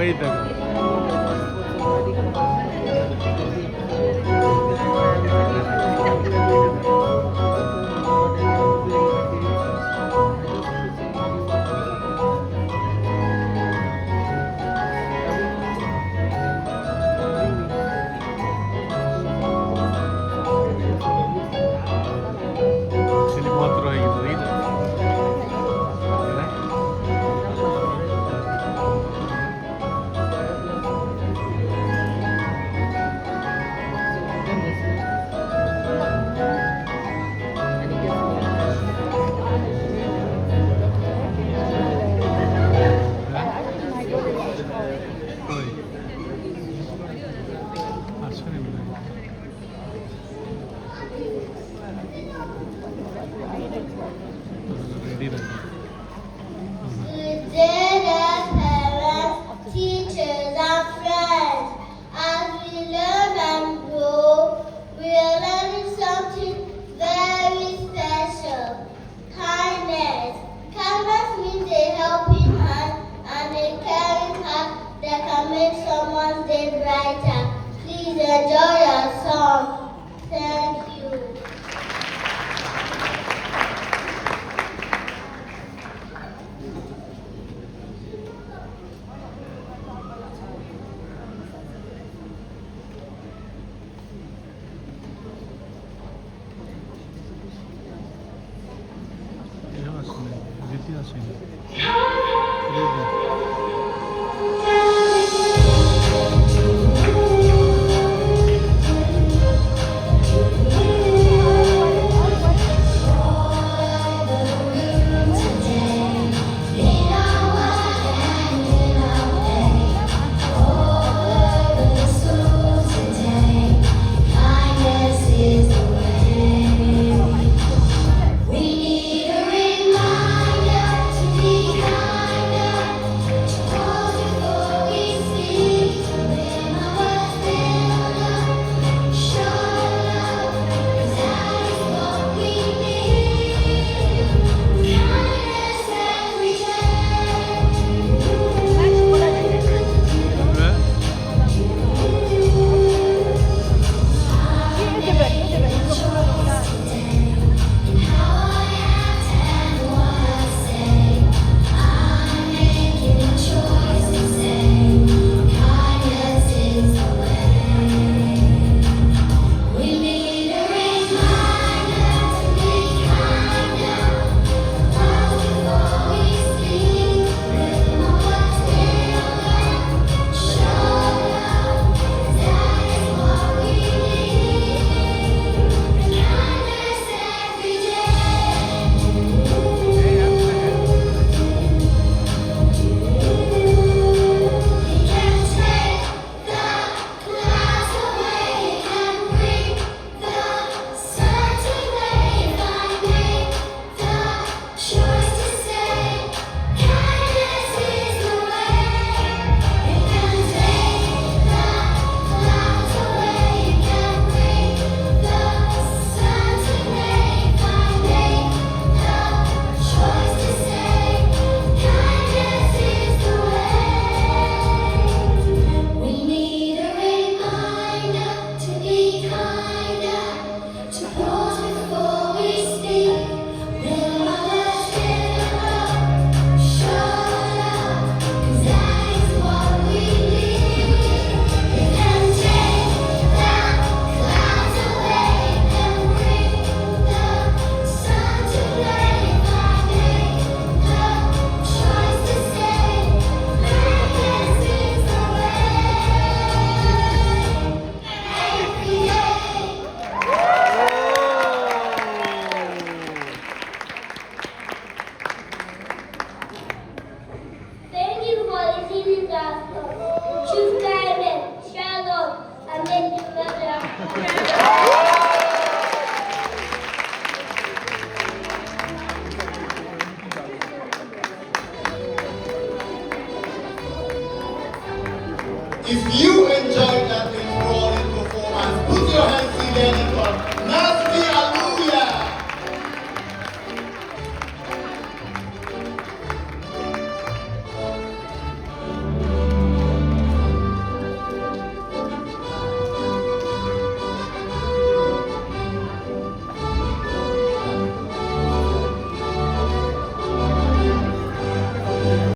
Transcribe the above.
এই দেখো মাত্র হয়ে গেছে দেখি তো Parents, teachers, and friends, as we learn and grow, we are learning something very special. Kindness. Kindness means a helping hand and a caring heart that can make someone's day brighter. Please enjoy your song. Thank you. যেতে আসেনি If you enjoyed that enthralling performance, put your hands together for